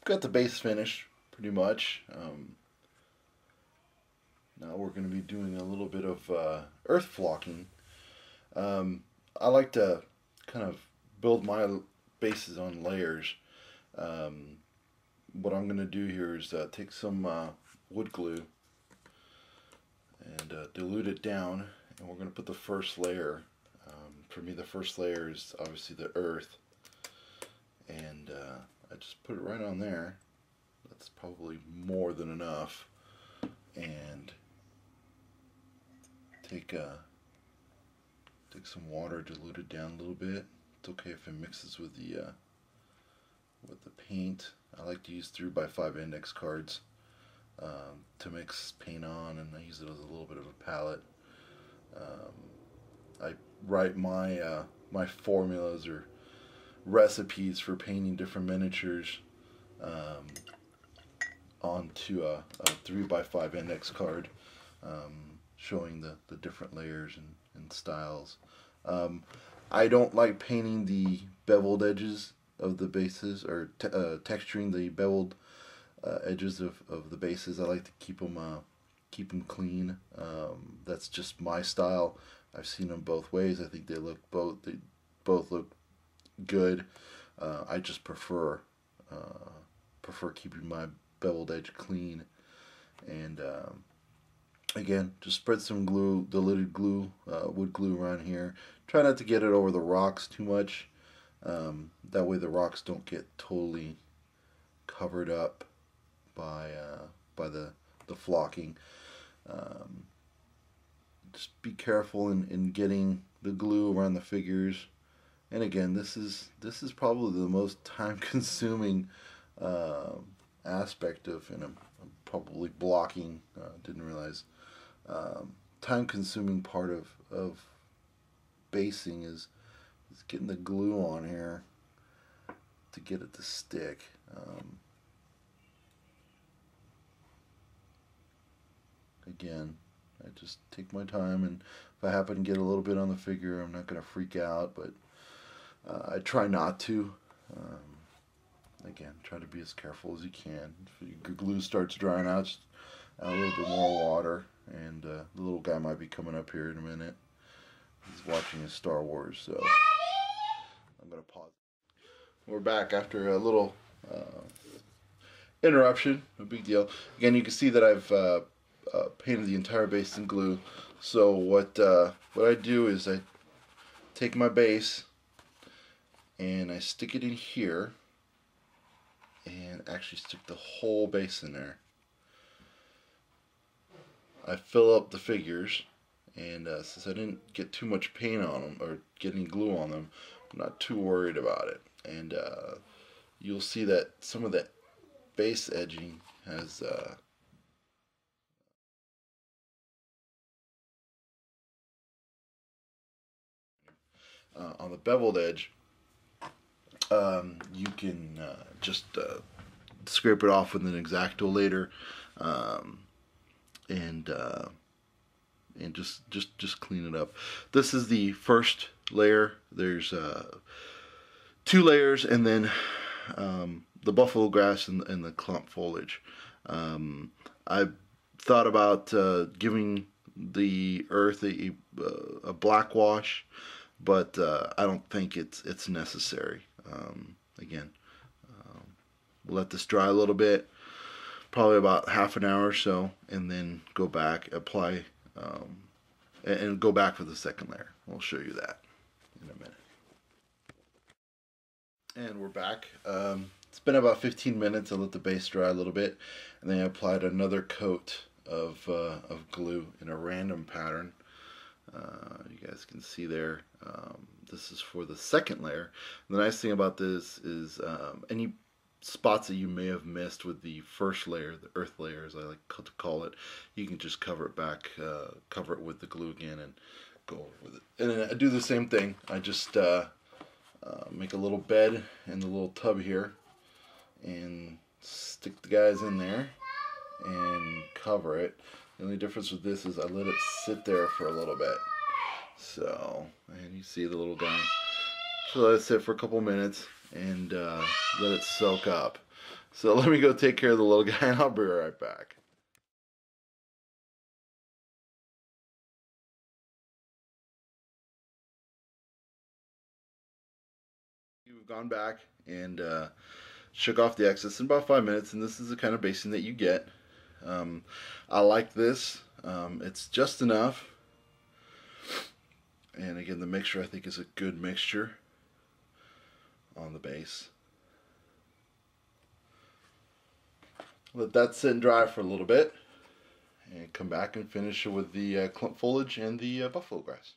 got the base finished pretty much. Now we're going to be doing a little bit of earth flocking. I like to kind of build my bases on layers. What I'm going to do here is take some wood glue and dilute it down, and we're going to put the first layer. For me, the first layer is obviously the earth, and I just put it right on there. That's probably more than enough. And take some water, dilute it down a little bit. It's okay if it mixes with the paint. I like to use 3x5 index cards to mix paint on, and I use it as a little bit of a palette. I write my my formulas or recipes for painting different miniatures onto a 3x5 index card, showing the different layers and styles. I don't like painting the beveled edges of the bases, or texturing the beveled edges of the bases. I like to keep them clean. That's just my style. I've seen them both ways. I think they both look good. I just prefer keeping my beveled edge clean. And again, just spread some glue, diluted glue, wood glue around here. Try not to get it over the rocks too much. That way the rocks don't get totally covered up by the flocking. Just be careful in getting the glue around the figures. And again, this is probably the most time-consuming aspect of, and I'm probably blocking. Didn't realize. Time-consuming part of basing is getting the glue on here to get it to stick. Again, I just take my time, and if I happen to get a little bit on the figure, I'm not going to freak out, but I try not to. Again, try to be as careful as you can. If your glue starts drying out, just add a little bit more water, and the little guy might be coming up here in a minute. He's watching his Star Wars, so I'm going to pause. We're back after a little interruption. No big deal. Again, you can see that I've painted the entire base in glue. So what I do is I take my base and I stick it in here, and actually stick the whole base in there. I fill up the figures, and since I didn't get too much paint on them or get any glue on them, I'm not too worried about it. And you'll see that some of that base edging has on the beveled edge. You can just scrape it off with an X-Acto later, and just clean it up. This is the first layer. There's 2 layers, and then the buffalo grass and the clump foliage. I thought about giving the earth a black wash, but I don't think it's necessary. Again, we'll let this dry a little bit, probably about half an hour or so, and then go back, apply, and go back for the second layer. We'll show you that in a minute. And we're back. It's been about 15 minutes. I let the base dry a little bit, and then I applied another coat of glue in a random pattern. You guys can see there. This is for the second layer. The nice thing about this is any spots that you may have missed with the first layer, the earth layer as I like to call it, you can just cover it back, cover it with the glue again, and go over with it. And then I do the same thing. I just make a little bed in the little tub here and stick the guys in there and cover it. The only difference with this is I let it sit there for a little bit. So, and you see the little guy. So let it sit for a couple minutes and let it soak up. So let me go take care of the little guy and I'll be right back. We've gone back and shook off the excess in about 5 minutes, and this is the kind of basting that you get. I like this. It's just enough. And again, the mixture I think is a good mixture on the base. Let that sit and dry for a little bit and come back and finish it with the clump foliage and the buffalo grass.